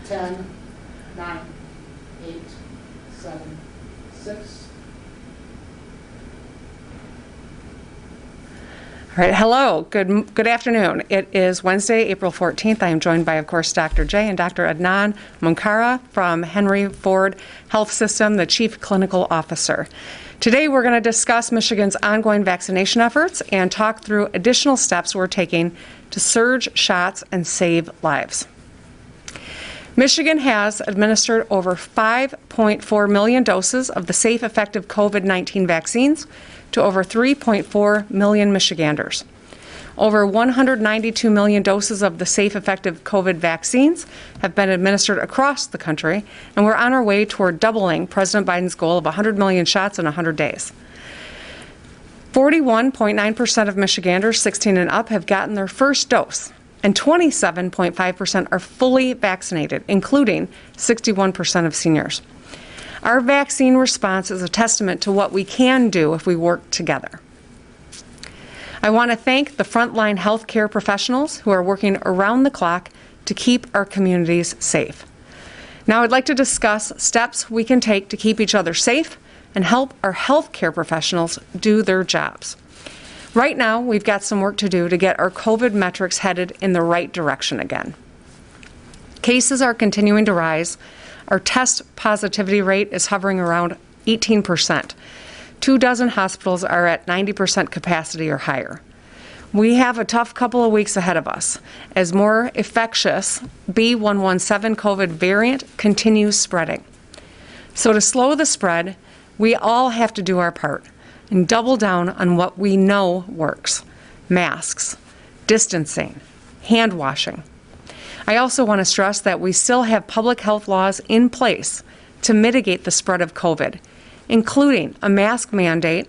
10, 9, 8, 7, 6. All right, hello, good afternoon. It is Wednesday, April 14th. I am joined by, of course, Dr. J and Dr. Adnan Munkara from Henry Ford Health System, the Chief Clinical Officer. Today we're going to discuss Michigan's ongoing vaccination efforts and talk through additional steps we're taking to surge shots and save lives. Michigan has administered over 5.4 million doses of the safe, effective COVID-19 vaccines to over 3.4 million Michiganders. Over 192 million doses of the safe, effective COVID vaccines have been administered across the country, and we're on our way toward doubling President Biden's goal of 100 million shots in 100 days. 41.9% of Michiganders 16 and up have gotten their first dose, and 27.5% are fully vaccinated, including 61% of seniors. Our vaccine response is a testament to what we can do if we work together. I want to thank the frontline healthcare professionals who are working around the clock to keep our communities safe. Now I'd like to discuss steps we can take to keep each other safe and help our healthcare professionals do their jobs. Right now, we've got some work to do to get our COVID metrics headed in the right direction again. Cases are continuing to rise. Our test positivity rate is hovering around 18%. 24 hospitals are at 90% capacity or higher. We have a tough couple of weeks ahead of us as more infectious B.1.1.7 COVID variant continues spreading. So to slow the spread, we all have to do our part and double down on what we know works: masks, distancing, hand washing. I also want to stress that we still have public health laws in place to mitigate the spread of COVID, including a mask mandate,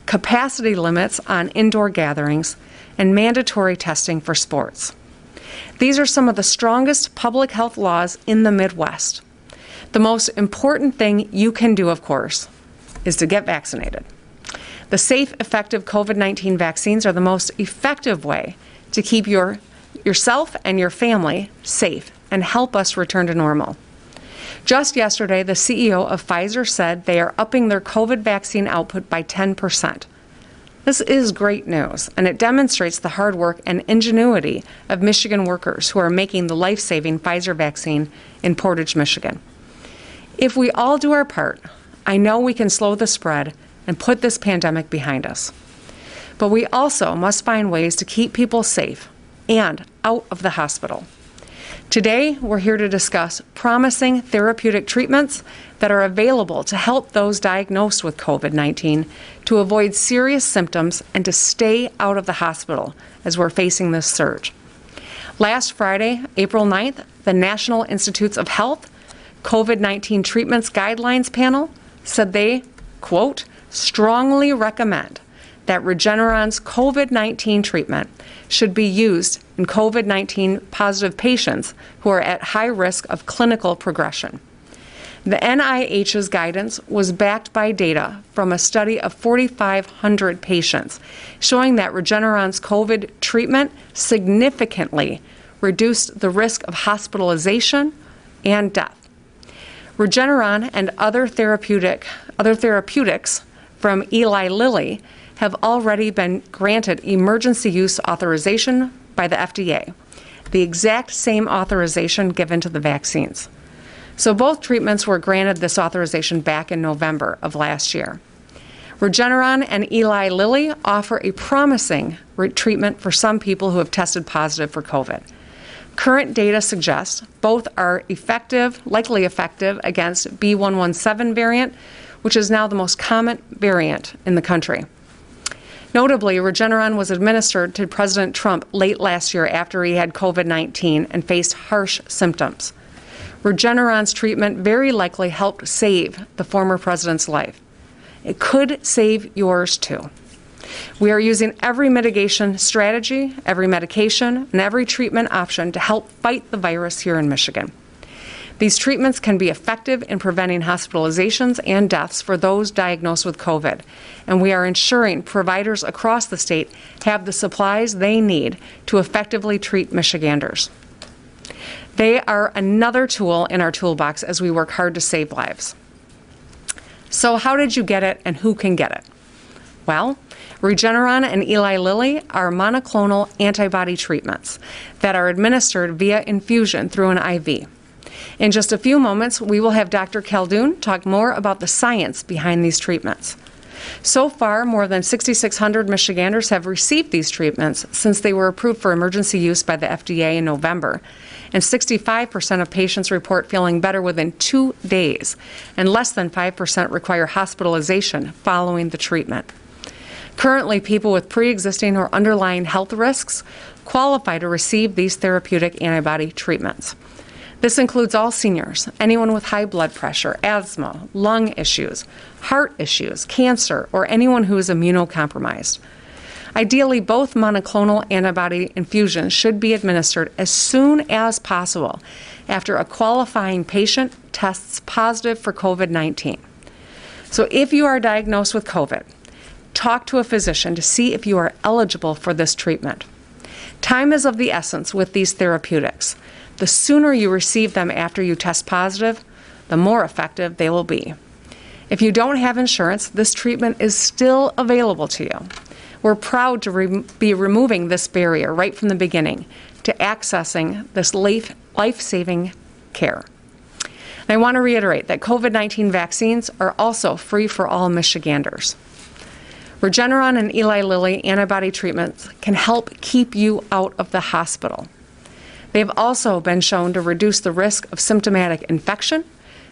capacity limits on indoor gatherings, and mandatory testing for sports. These are some of the strongest public health laws in the Midwest. The most important thing you can do, of course, is to get vaccinated. The safe, effective COVID-19 vaccines are the most effective way to keep yourself and your family safe and help us return to normal. Just yesterday, the CEO of Pfizer said they are upping their COVID vaccine output by 10%. This is great news, and it demonstrates the hard work and ingenuity of Michigan workers who are making the life-saving Pfizer vaccine in Portage, Michigan. If we all do our part, I know we can slow the spread and put this pandemic behind us. But we also must find ways to keep people safe and out of the hospital. Today, we're here to discuss promising therapeutic treatments that are available to help those diagnosed with COVID-19 to avoid serious symptoms and to stay out of the hospital as we're facing this surge. Last Friday, April 9th, the National Institutes of Health COVID-19 Treatments Guidelines panel said they, quote, strongly recommend that Regeneron's COVID-19 treatment should be used in COVID-19 positive patients who are at high risk of clinical progression. The NIH's guidance was backed by data from a study of 4,500 patients showing that Regeneron's COVID treatment significantly reduced the risk of hospitalization and death. Regeneron and other therapeutics from Eli Lilly have already been granted emergency use authorization by the FDA, the exact same authorization given to the vaccines. So both treatments were granted this authorization back in November of last year. Regeneron and Eli Lilly offer a promising treatment for some people who have tested positive for COVID. Current data suggests both are likely effective against B.1.1.7 variant, which is now the most common variant in the country. Notably, Regeneron was administered to President Trump late last year after he had COVID-19 and faced harsh symptoms. Regeneron's treatment very likely helped save the former president's life. It could save yours too. We are using every mitigation strategy, every medication, and every treatment option to help fight the virus here in Michigan. These treatments can be effective in preventing hospitalizations and deaths for those diagnosed with COVID, and we are ensuring providers across the state have the supplies they need to effectively treat Michiganders. They are another tool in our toolbox as we work hard to save lives. So how did you get it and who can get it? Well, Regeneron and Eli Lilly are monoclonal antibody treatments that are administered via infusion through an IV. In just a few moments, we will have Dr. Khaldun talk more about the science behind these treatments. So far, more than 6,600 Michiganders have received these treatments since they were approved for emergency use by the FDA in November, and 65% of patients report feeling better within 2 days, and less than 5% require hospitalization following the treatment. Currently, people with pre-existing or underlying health risks qualify to receive these therapeutic antibody treatments. This includes all seniors, anyone with high blood pressure, asthma, lung issues, heart issues, cancer, or anyone who is immunocompromised. Ideally, both monoclonal antibody infusions should be administered as soon as possible after a qualifying patient tests positive for COVID-19. So if you are diagnosed with COVID, talk to a physician to see if you are eligible for this treatment. Time is of the essence with these therapeutics. The sooner you receive them after you test positive, the more effective they will be. If you don't have insurance, this treatment is still available to you. We're proud to be removing this barrier right from the beginning to accessing this life-saving care. And I want to reiterate that COVID-19 vaccines are also free for all Michiganders. Regeneron and Eli Lilly antibody treatments can help keep you out of the hospital. They've also been shown to reduce the risk of symptomatic infection,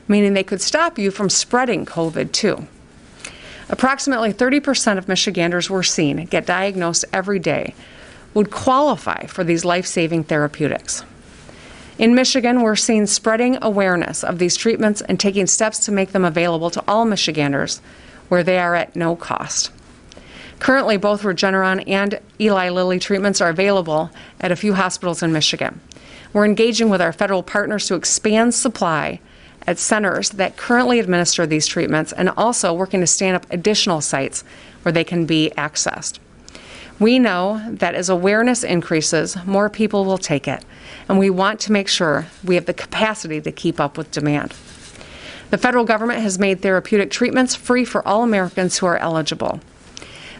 meaning they could stop you from spreading COVID too. Approximately 30% of Michiganders we're seeing get diagnosed every day would qualify for these life-saving therapeutics. In Michigan, we're seeing spreading awareness of these treatments and taking steps to make them available to all Michiganders where they are at no cost. Currently, both Regeneron and Eli Lilly treatments are available at a few hospitals in Michigan. We're engaging with our federal partners to expand supply at centers that currently administer these treatments and also working to stand up additional sites where they can be accessed. We know that as awareness increases, more people will take it, and we want to make sure we have the capacity to keep up with demand. The federal government has made therapeutic treatments free for all Americans who are eligible.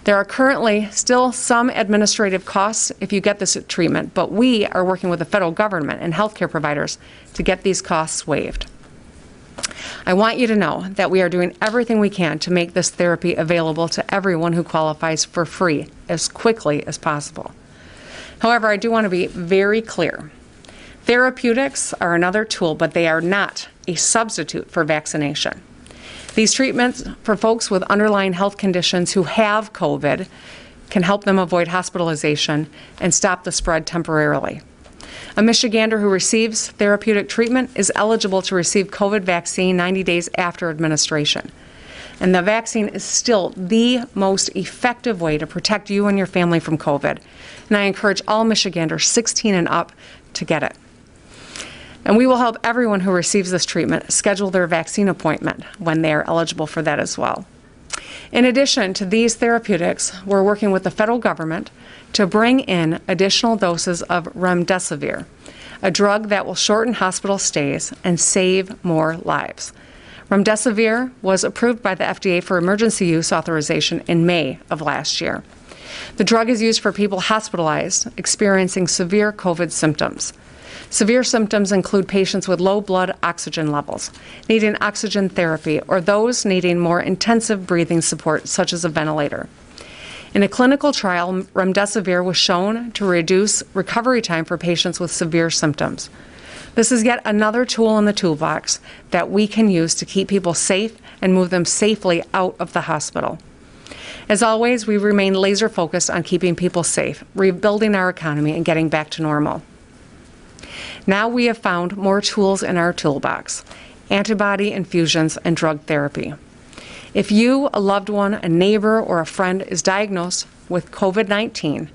There are currently still some administrative costs if you get this treatment, but we are working with the federal government and healthcare providers to get these costs waived. I want you to know that we are doing everything we can to make this therapy available to everyone who qualifies for free as quickly as possible. However, I do want to be very clear. Therapeutics are another tool, but they are not a substitute for vaccination. These treatments for folks with underlying health conditions who have COVID can help them avoid hospitalization and stop the spread temporarily. A Michigander who receives therapeutic treatment is eligible to receive COVID vaccine 90 days after administration. And the vaccine is still the most effective way to protect you and your family from COVID. And I encourage all Michiganders 16 and up to get it. And we will help everyone who receives this treatment schedule their vaccine appointment when they are eligible for that as well. In addition to these therapeutics, we're working with the federal government to bring in additional doses of remdesivir, a drug that will shorten hospital stays and save more lives. Remdesivir was approved by the FDA for emergency use authorization in May of last year. The drug is used for people hospitalized experiencing severe COVID symptoms. Severe symptoms include patients with low blood oxygen levels, needing oxygen therapy, or those needing more intensive breathing support, such as a ventilator. In a clinical trial, remdesivir was shown to reduce recovery time for patients with severe symptoms. This is yet another tool in the toolbox that we can use to keep people safe and move them safely out of the hospital. As always, we remain laser focused on keeping people safe, rebuilding our economy, and getting back to normal. Now we have found more tools in our toolbox: antibody infusions and drug therapy. If you, a loved one, a neighbor, or a friend is diagnosed with COVID-19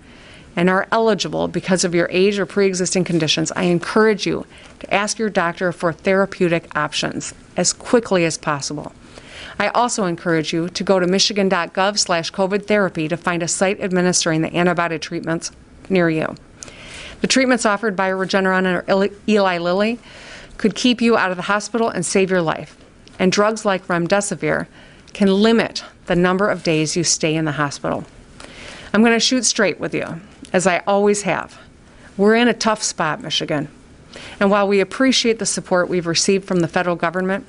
and are eligible because of your age or pre-existing conditions, I encourage you to ask your doctor for therapeutic options as quickly as possible. I also encourage you to go to michigan.gov/COVID therapy to find a site administering the antibody treatments near you. The treatments offered by Regeneron or Eli Lilly could keep you out of the hospital and save your life. And drugs like remdesivir can limit the number of days you stay in the hospital. I'm going to shoot straight with you, as I always have. We're in a tough spot, Michigan. And while we appreciate the support we've received from the federal government,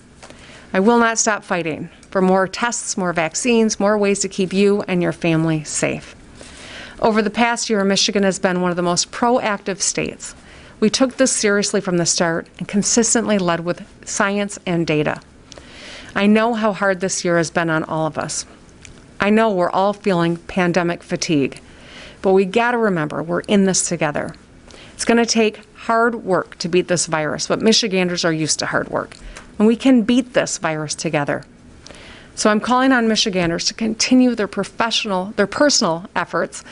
I will not stop fighting for more tests, more vaccines, more ways to keep you and your family safe. Over the past year, Michigan has been one of the most proactive states. We took this seriously from the start and consistently led with science and data. I know how hard this year has been on all of us. I know we're all feeling pandemic fatigue, but we gotta remember we're in this together. It's gonna take hard work to beat this virus, but Michiganders are used to hard work, and we can beat this virus together. So I'm calling on Michiganders to continue their personal efforts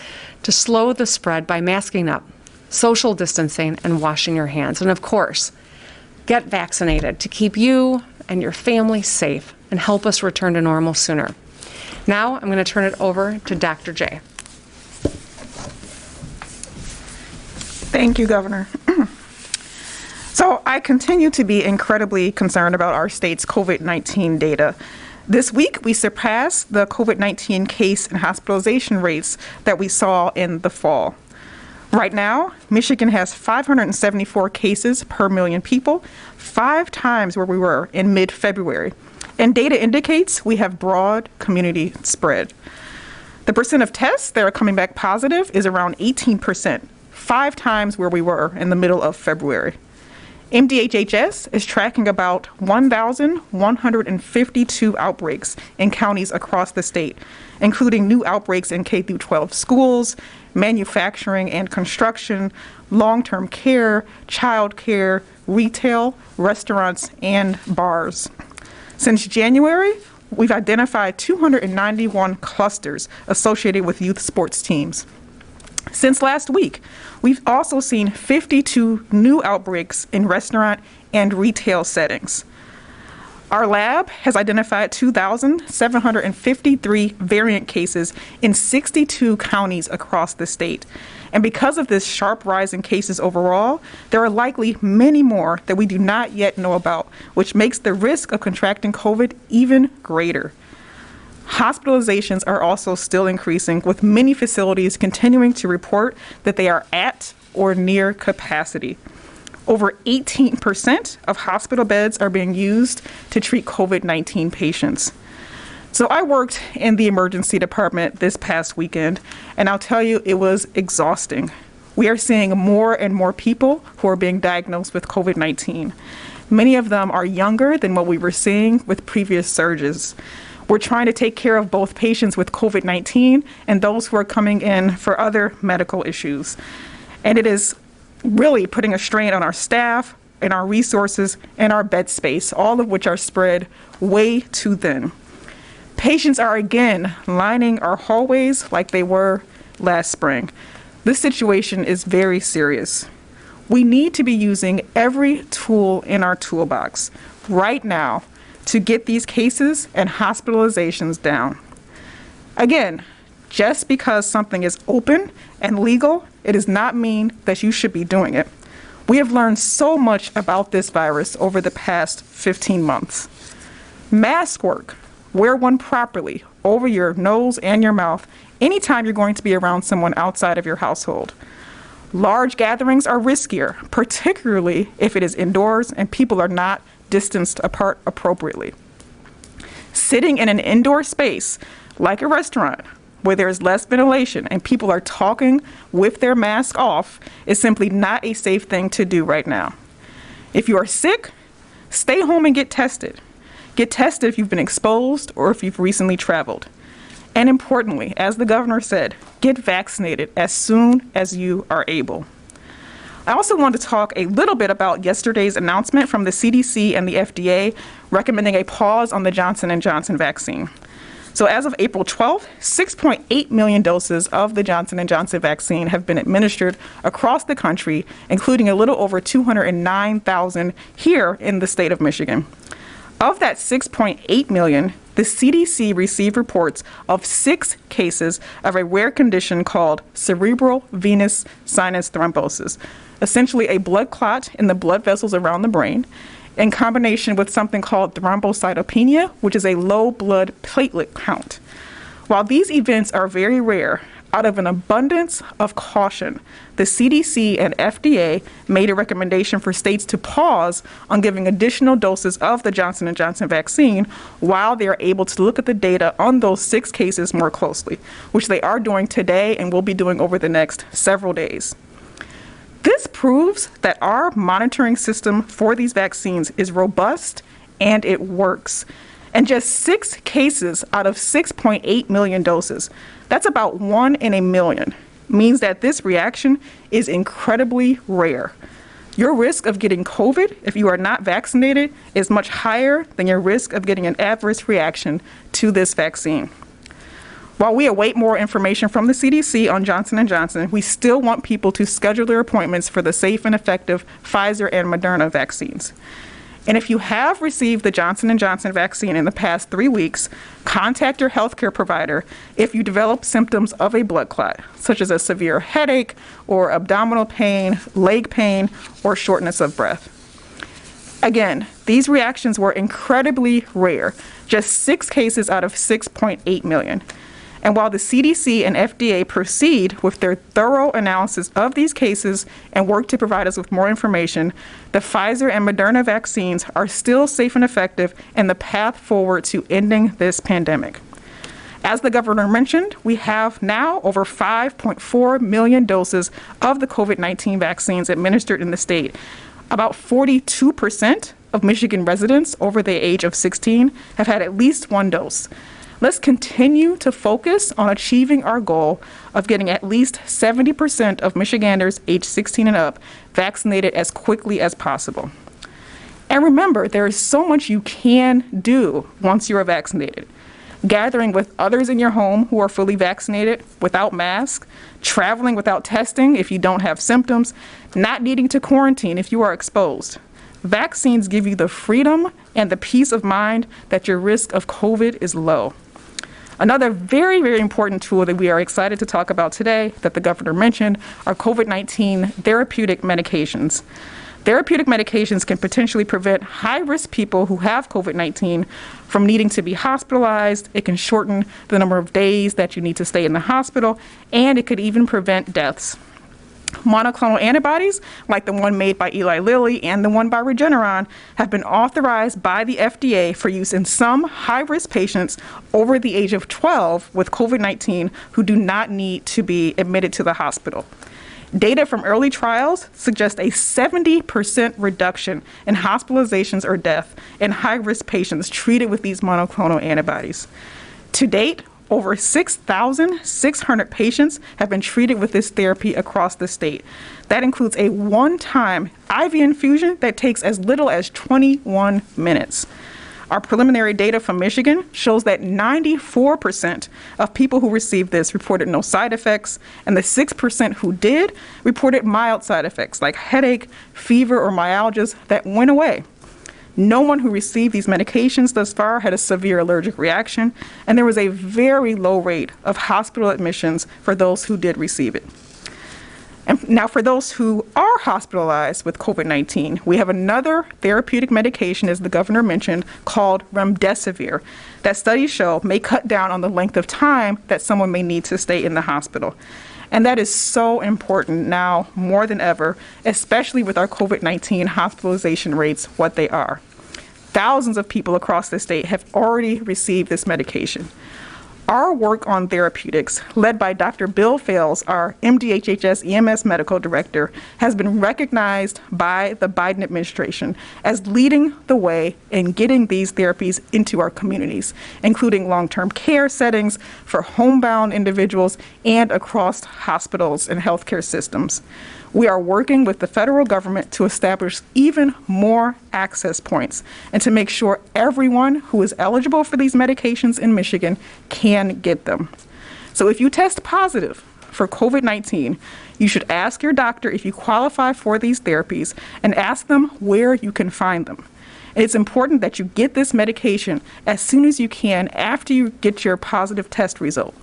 to slow the spread by masking up, social distancing, and washing your hands. And of course, get vaccinated to keep you and your family safe and help us return to normal sooner. Now I'm going to turn it over to Dr. J. Thank you, Governor. So I continue to be incredibly concerned about our state's COVID-19 data. This week, we surpassed the COVID-19 case and hospitalization rates that we saw in the fall. Right now, Michigan has 574 cases per million people, 5 times where we were in mid-February. And data indicates we have broad community spread. The percent of tests that are coming back positive is around 18%, 5 times where we were in the middle of February. MDHHS is tracking about 1,152 outbreaks in counties across the state, including new outbreaks in K-12 schools, manufacturing and construction, long-term care, child care, retail, restaurants, and bars. Since January, we've identified 291 clusters associated with youth sports teams. Since last week, we've also seen 52 new outbreaks in restaurant and retail settings. Our lab has identified 2,753 variant cases in 62 counties across the state. And because of this sharp rise in cases overall, there are likely many more that we do not yet know about, which makes the risk of contracting COVID even greater. Hospitalizations are also still increasing, with many facilities continuing to report that they are at or near capacity. Over 18% of hospital beds are being used to treat COVID-19 patients. So I worked in the emergency department this past weekend, and I'll tell you, it was exhausting. We are seeing more and more people who are being diagnosed with COVID-19. Many of them are younger than what we were seeing with previous surges. We're trying to take care of both patients with COVID-19 and those who are coming in for other medical issues. And it is really putting a strain on our staff and our resources and our bed space, all of which are spread way too thin. Patients are again lining our hallways like they were last spring. This situation is very serious. We need to be using every tool in our toolbox right now to get these cases and hospitalizations down. Again, just because something is open and legal, it does not mean that you should be doing it. We have learned so much about this virus over the past 15 months. Mask work. Wear one properly over your nose and your mouth anytime you're going to be around someone outside of your household. Large gatherings are riskier, particularly if it is indoors and people are not distanced apart appropriately. Sitting in an indoor space, like a restaurant, where there is less ventilation and people are talking with their mask off, is simply not a safe thing to do right now. If you are sick, stay home and get tested. Get tested if you've been exposed or if you've recently traveled. And importantly, as the governor said, get vaccinated as soon as you are able. I also want to talk a little bit about yesterday's announcement from the CDC and the FDA recommending a pause on the Johnson & Johnson vaccine. So as of April 12th, 6.8 million doses of the Johnson & Johnson vaccine have been administered across the country, including a little over 209,000 here in the state of Michigan. Of that 6.8 million, the the CDC received reports of 6 cases of a rare condition called cerebral venous sinus thrombosis, essentially a blood clot in the blood vessels around the brain, in combination with something called thrombocytopenia, which is a low blood platelet count. While these events are very rare, out of an abundance of caution, the CDC and FDA made a recommendation for states to pause on giving additional doses of the Johnson & Johnson vaccine while they are able to look at the data on those 6 cases more closely, which they are doing today and will be doing over the next several days. This proves that our monitoring system for these vaccines is robust and it works. And just 6 cases out of 6.8 million doses, that's about 1 in a million, means that this reaction is incredibly rare. Your risk of getting COVID, if you are not vaccinated, is much higher than your risk of getting an adverse reaction to this vaccine. While we await more information from the CDC on Johnson & Johnson, we still want people to schedule their appointments for the safe and effective Pfizer and Moderna vaccines. And if you have received the Johnson & Johnson vaccine in the past 3 weeks, contact your healthcare provider if you develop symptoms of a blood clot, such as a severe headache or abdominal pain, leg pain, or shortness of breath. Again, these reactions were incredibly rare, just 6 cases out of 6.8 million. And while the CDC and FDA proceed with their thorough analysis of these cases and work to provide us with more information, the Pfizer and Moderna vaccines are still safe and effective and the path forward to ending this pandemic. As the governor mentioned, we have now over 5.4 million doses of the COVID-19 vaccines administered in the state. About 42% of Michigan residents over the age of 16 have had at least 1 dose. Let's continue to focus on achieving our goal of getting at least 70% of Michiganders age 16 and up vaccinated as quickly as possible. And remember, there is so much you can do once you are vaccinated. Gathering with others in your home who are fully vaccinated without masks, traveling without testing if you don't have symptoms, not needing to quarantine if you are exposed. Vaccines give you the freedom and the peace of mind that your risk of COVID is low. Another very, very important tool that we are excited to talk about today that the governor mentioned are COVID-19 therapeutic medications. Therapeutic medications can potentially prevent high-risk people who have COVID-19 from needing to be hospitalized. It can shorten the number of days that you need to stay in the hospital, and it could even prevent deaths. Monoclonal antibodies, like the one made by Eli Lilly and the one by Regeneron, have been authorized by the FDA for use in some high-risk patients over the age of 12 with COVID-19 who do not need to be admitted to the hospital. Data from early trials suggest a 70% reduction in hospitalizations or death in high-risk patients treated with these monoclonal antibodies. To date, over 6,600 patients have been treated with this therapy across the state. That includes a one-time IV infusion that takes as little as 21 minutes. Our preliminary data from Michigan shows that 94% of people who received this reported no side effects, and the 6% who did reported mild side effects like headache, fever, or myalgias that went away. No one who received these medications thus far had a severe allergic reaction, and there was a very low rate of hospital admissions for those who did receive it. And now for those who are hospitalized with COVID-19, we have another therapeutic medication, as the governor mentioned, called remdesivir, that studies show may cut down on the length of time that someone may need to stay in the hospital. And that is so important now more than ever, especially with our COVID-19 hospitalization rates, what they are. Thousands of people across the state have already received this medication. Our work on therapeutics, led by Dr. Bill Fales, our MDHHS EMS medical director, has been recognized by the Biden administration as leading the way in getting these therapies into our communities, including long-term care settings for homebound individuals and across hospitals and healthcare systems. We are working with the federal government to establish even more access points and to make sure everyone who is eligible for these medications in Michigan can get them. So if you test positive for COVID-19, you should ask your doctor if you qualify for these therapies and ask them where you can find them. And it's important that you get this medication as soon as you can after you get your positive test result.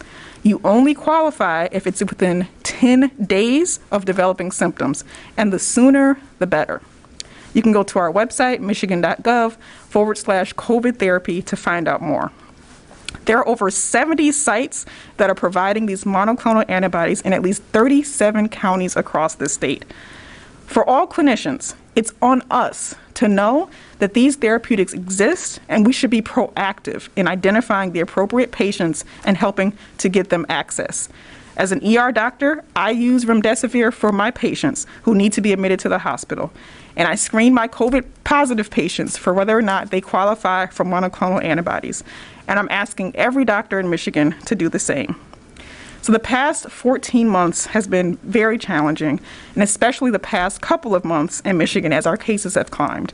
You only qualify if it's within 10 days of developing symptoms, and the sooner, the better. You can go to our website, michigan.gov/COVID therapy to find out more. There are over 70 sites that are providing these monoclonal antibodies in at least 37 counties across the state. For all clinicians, it's on us to know that these therapeutics exist, and we should be proactive in identifying the appropriate patients and helping to get them access. As an ER doctor, I use remdesivir for my patients who need to be admitted to the hospital. And I screen my COVID positive patients for whether or not they qualify for monoclonal antibodies. And I'm asking every doctor in Michigan to do the same. So the past 14 months has been very challenging, and especially the past couple of months in Michigan as our cases have climbed.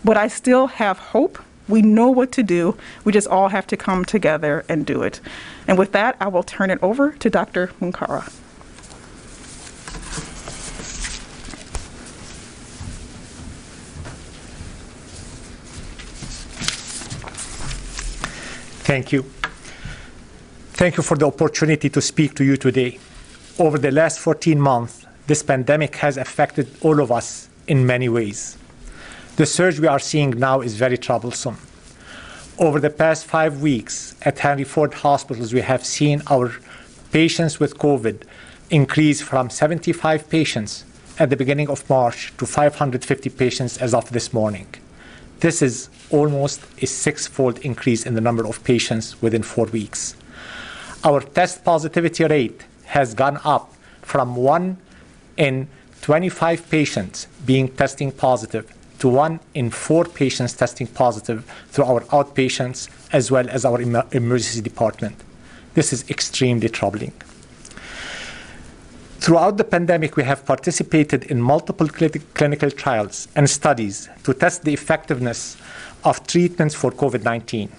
But I still have hope. We know what to do. We just all have to come together and do it. And with that, I will turn it over to Dr. Munkara. Thank you. Thank you for the opportunity to speak to you today. Over the last 14 months, this pandemic has affected all of us in many ways. The surge we are seeing now is very troublesome. Over the past 5 weeks at Henry Ford hospitals, we have seen our patients with COVID increase from 75 patients at the beginning of March to 550 patients as of this morning. This is almost a 6-fold increase in the number of patients within 4 weeks. Our test positivity rate has gone up from 1 in 25 patients being testing positive to 1 in 4 patients testing positive through our outpatients as well as our emergency department. This is extremely troubling. Throughout the pandemic, we have participated in multiple clinical trials and studies to test the effectiveness of treatments for COVID-19.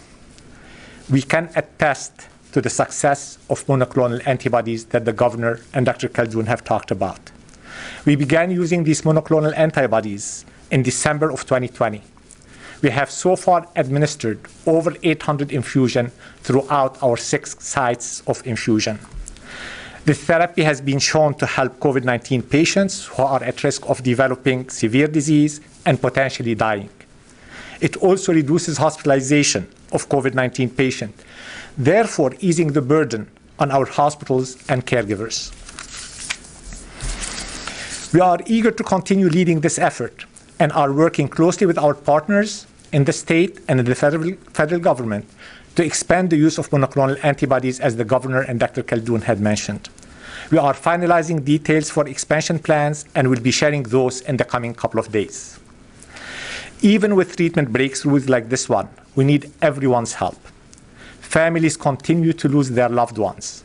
We can attest to the success of monoclonal antibodies that the governor and Dr. Khaldun have talked about. We began using these monoclonal antibodies in December of 2020. We have so far administered over 800 infusions throughout our 6 sites of infusion. The therapy has been shown to help COVID-19 patients who are at risk of developing severe disease and potentially dying. It also reduces hospitalization of COVID-19 patients, therefore easing the burden on our hospitals and caregivers. We are eager to continue leading this effort and are working closely with our partners in the state and in the federal government to expand the use of monoclonal antibodies, as the governor and Dr. Khaldun had mentioned. We are finalizing details for expansion plans and will be sharing those in the coming couple of days. Even with treatment breakthroughs like this one, we need everyone's help. Families continue to lose their loved ones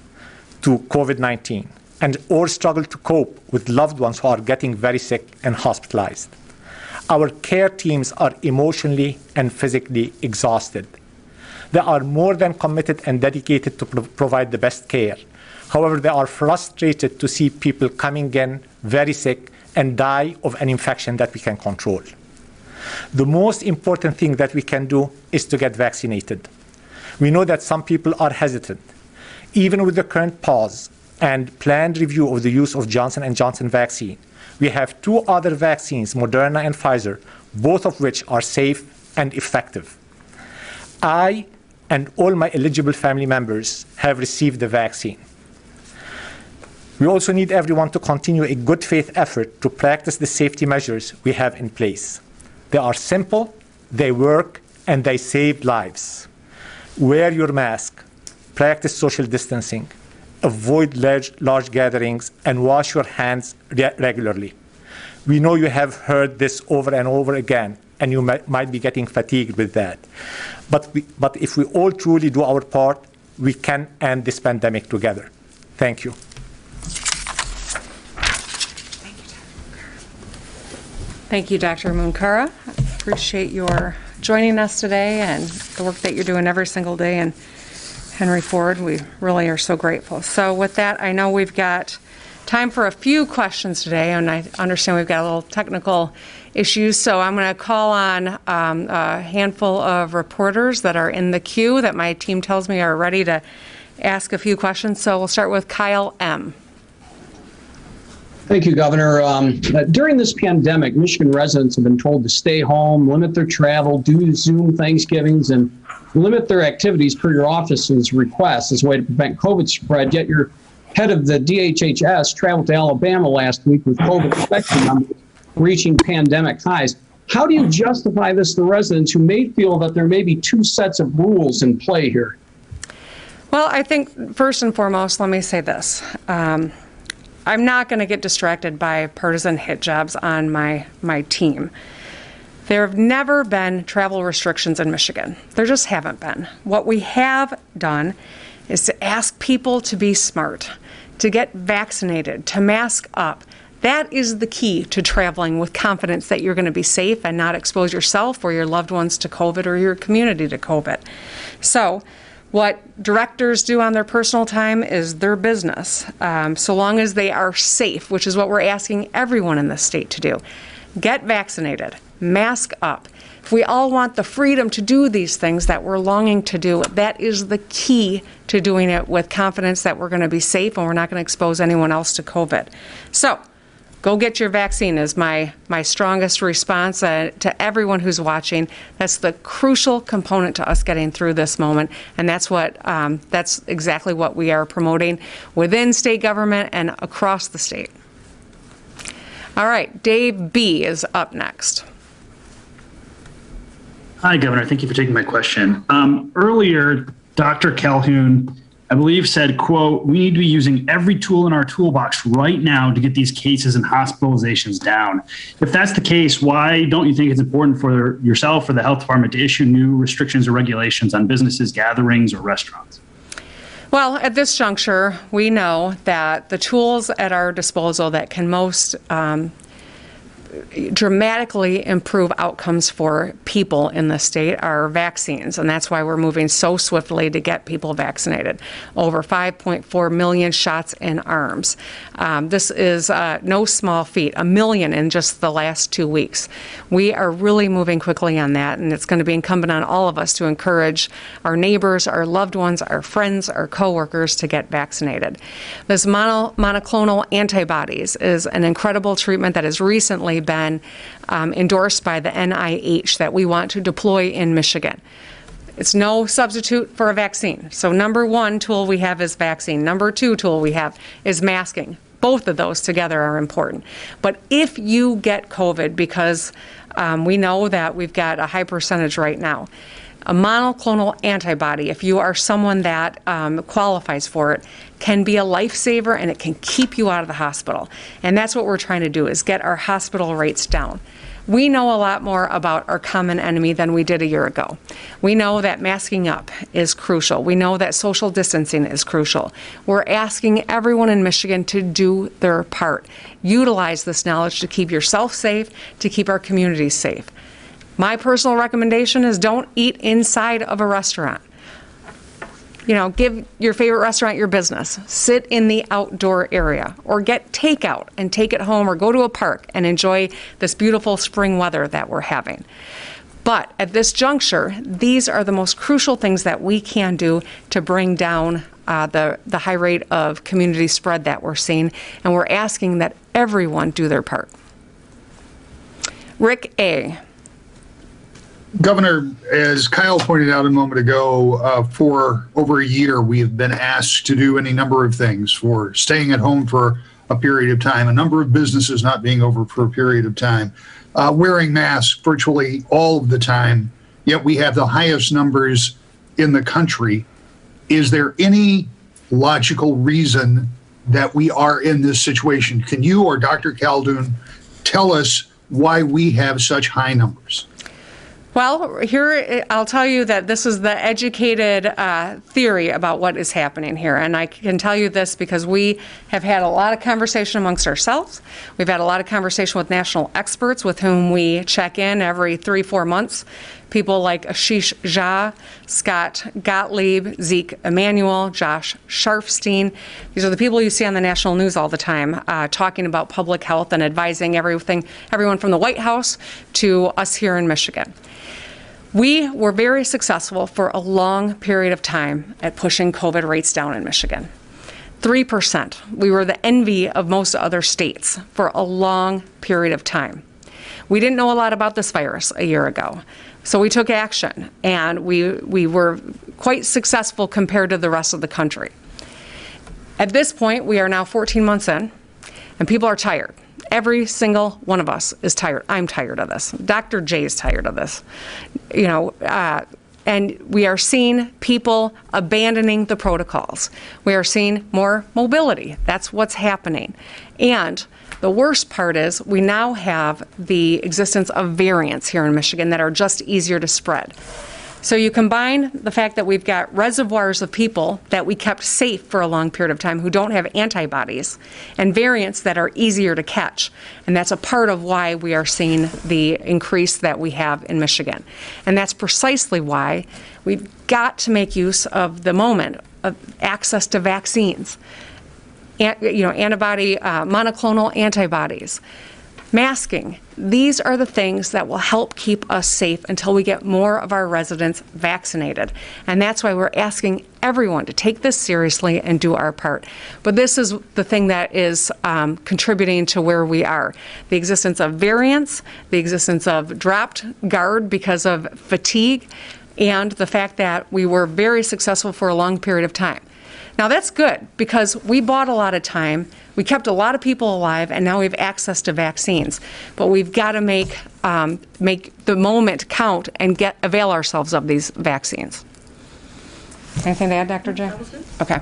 to COVID-19 and or struggle to cope with loved ones who are getting very sick and hospitalized. Our care teams are emotionally and physically exhausted. They are more than committed and dedicated to provide the best care. However, they are frustrated to see people coming in very sick and die of an infection that we can control. The most important thing that we can do is to get vaccinated. We know that some people are hesitant. Even with the current pause and planned review of the use of Johnson & Johnson vaccine, we have 2 other vaccines, Moderna and Pfizer, both of which are safe and effective. I and all my eligible family members have received the vaccine. We also need everyone to continue a good faith effort to practice the safety measures we have in place. They are simple, they work, and they save lives. Wear your mask, practice social distancing, avoid large gatherings, and wash your hands regularly. We know you have heard this over and over again, and you might be getting fatigued with that. But if we all truly do our part, we can end this pandemic together. Thank you. Thank you, Dr. Munkara. I appreciate your joining us today and the work that you're doing every single day. And Henry Ford, we really are so grateful. So with that, I know we've got time for a few questions today, and I understand we've got a little technical issues. So I'm going to call on a handful of reporters that are in the queue that my team tells me are ready to ask a few questions. So we'll start with Kyle M. Thank you, Governor. During this pandemic, Michigan residents have been told to stay home, limit their travel, do Zoom Thanksgivings, and limit their activities per your office's request as a way to prevent COVID spread. Yet your head of the DHHS traveled to Alabama last week with COVID infection numbers reaching pandemic highs. How do you justify this to residents who may feel that there may be two sets of rules in play here? Well, I think first and foremost, let me say this. I'm not going to get distracted by partisan hit jobs on my team. There have never been travel restrictions in Michigan. There just haven't been. What we have done is to ask people to be smart, to get vaccinated, to mask up. That is the key to traveling with confidence that you're going to be safe and not expose yourself or your loved ones to COVID or your community to COVID. So what directors do on their personal time is their business, so long as they are safe, which is what we're asking everyone in this state to do. Get vaccinated, mask up. If we all want the freedom to do these things that we're longing to do, that is the key to doing it with confidence that we're going to be safe and we're not going to expose anyone else to COVID. So go get your vaccine is my strongest response to everyone who's watching. That's the crucial component to us getting through this moment, and that's exactly what we are promoting within state government and across the state. All right, Dave B. is up next. Hi, Governor. Thank you for taking my question. Earlier, Dr. Calhoun, I believe, said, quote, "We need to be using every tool in our toolbox right now to get these cases and hospitalizations down." If that's the case, why don't you think it's important for yourself or the health department to issue new restrictions or regulations on businesses, gatherings, or restaurants? Well, at this juncture, we know that the tools at our disposal that can most dramatically improve outcomes for people in the state are vaccines, and that's why we're moving so swiftly to get people vaccinated. Over 5.4 million shots in arms. This is no small feat, 1 million in just the last 2 weeks. We are really moving quickly on that, and it's going to be incumbent on all of us to encourage our neighbors, our loved ones, our friends, our coworkers to get vaccinated. This monoclonal antibodies is an incredible treatment that has recently been endorsed by the NIH that we want to deploy in Michigan. It's no substitute for a vaccine. So number one tool we have is vaccine. Number two tool we have is masking. Both of those together are important. But if you get COVID, because we know that we've got a high percentage right now, a monoclonal antibody, if you are someone that qualifies for it, can be a lifesaver and it can keep you out of the hospital. And that's what we're trying to do, is get our hospital rates down. We know a lot more about our common enemy than we did a year ago. We know that masking up is crucial. We know that social distancing is crucial. We're asking everyone in Michigan to do their part. Utilize this knowledge to keep yourself safe, to keep our communities safe. My personal recommendation is don't eat inside of a restaurant. You know, give your favorite restaurant your business. Sit in the outdoor area or get takeout and take it home or go to a park and enjoy this beautiful spring weather that we're having. But at this juncture, these are the most crucial things that we can do to bring down the high rate of community spread that we're seeing, and we're asking that everyone do their part. Rick A. Governor, as Kyle pointed out a moment ago, for over a year, we have been asked to do any number of things, for staying at home for a period of time, a number of businesses not being over for a period of time, wearing masks virtually all of the time, yet we have the highest numbers in the country. Is there any logical reason that we are in this situation? Can you or Dr. Calhoun tell us why we have such high numbers? Well, here I'll tell you that this is the educated theory about what is happening here. And I can tell you this because we have had a lot of conversation amongst ourselves. We've had a lot of conversation with national experts with whom we check in every 3-4 months. People like Ashish Jha, Scott Gottlieb, Zeke Emanuel, Josh Sharfstein. These are the people you see on the national news all the time, talking about public health and advising everyone from the White House to us here in Michigan. We were very successful for a long period of time at pushing COVID rates down in Michigan. 3%. We were the envy of most other states for a long period of time. We didn't know a lot about this virus a year ago, so we took action, and we were quite successful compared to the rest of the country. At this point, we are now 14 months in, and people are tired. Every single one of us is tired. I'm tired of this. Dr. J is tired of this. And we are seeing people abandoning the protocols. We are seeing more mobility. That's what's happening. And the worst part is we now have the existence of variants here in Michigan that are just easier to spread. So you combine the fact that we've got reservoirs of people that we kept safe for a long period of time who don't have antibodies, and variants that are easier to catch. And that's a part of why we are seeing the increase that we have in Michigan. And that's precisely why we've got to make use of the moment of access to vaccines, monoclonal antibodies, masking. These are the things that will help keep us safe until we get more of our residents vaccinated. And that's why we're asking everyone to take this seriously and do our part. But this is the thing that is contributing to where we are. The existence of variants, the existence of dropped guard because of fatigue, and the fact that we were very successful for a long period of time. Now that's good because we bought a lot of time, we kept a lot of people alive, and now we have access to vaccines. But we've got to make the moment count and avail ourselves of these vaccines. Anything to add, Dr. J? That was good. Okay.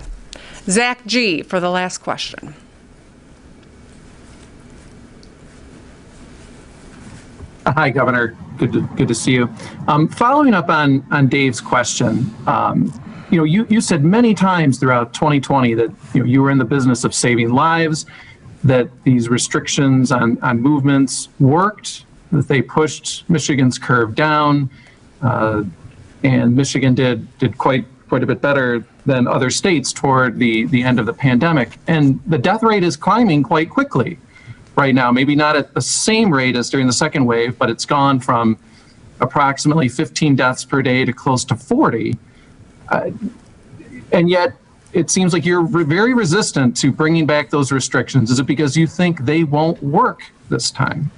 Zach G. for the last question. Hi, Governor. Good to see you. Following up on Dave's question, you said many times throughout 2020 that you were in the business of saving lives, that these restrictions on movements worked, that they pushed Michigan's curve down, and Michigan did quite a bit better than other states toward the end of the pandemic. And the death rate is climbing quite quickly right now, maybe not at the same rate as during the second wave, but it's gone from approximately 15 deaths per day to close to 40. And yet, it seems like you're very resistant to bringing back those restrictions. Is it because you think they won't work this time?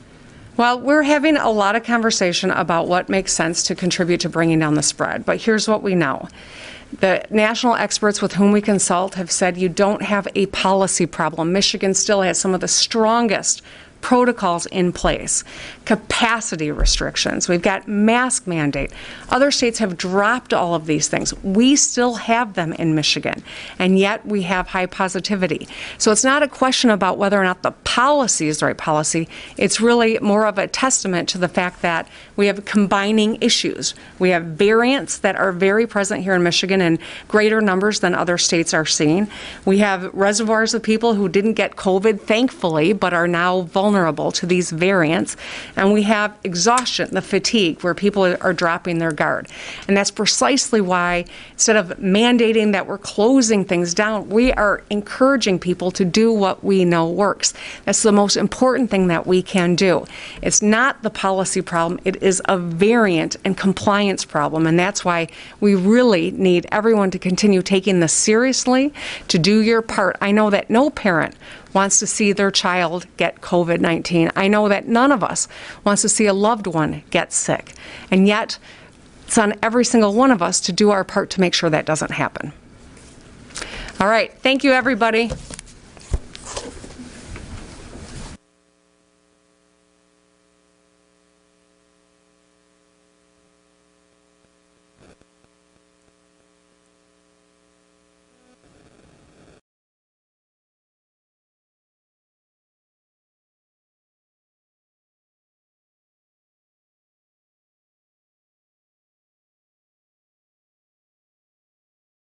Well, we're having a lot of conversation about what makes sense to contribute to bringing down the spread. But here's what we know. The national experts with whom we consult have said you don't have a policy problem. Michigan still has some of the strongest protocols in place, capacity restrictions. We've got mask mandate. Other states have dropped all of these things. We still have them in Michigan, and yet we have high positivity. So it's not a question about whether or not the policy is the right policy. It's really more of a testament to the fact that we have combining issues. We have variants that are very present here in Michigan in greater numbers than other states are seeing. We have reservoirs of people who didn't get COVID, thankfully, but are now vulnerable to these variants. And we have exhaustion, the fatigue, where people are dropping their guard. And that's precisely why, instead of mandating that we're closing things down, we are encouraging people to do what we know works. That's the most important thing that we can do. It's not the policy problem, it is a variant and compliance problem. And that's why we really need everyone to continue taking this seriously, to do your part. I know that no parent wants to see their child get COVID-19. I know that none of us wants to see a loved one get sick. And yet, it's on every single one of us to do our part to make sure that doesn't happen. All right, thank you, everybody.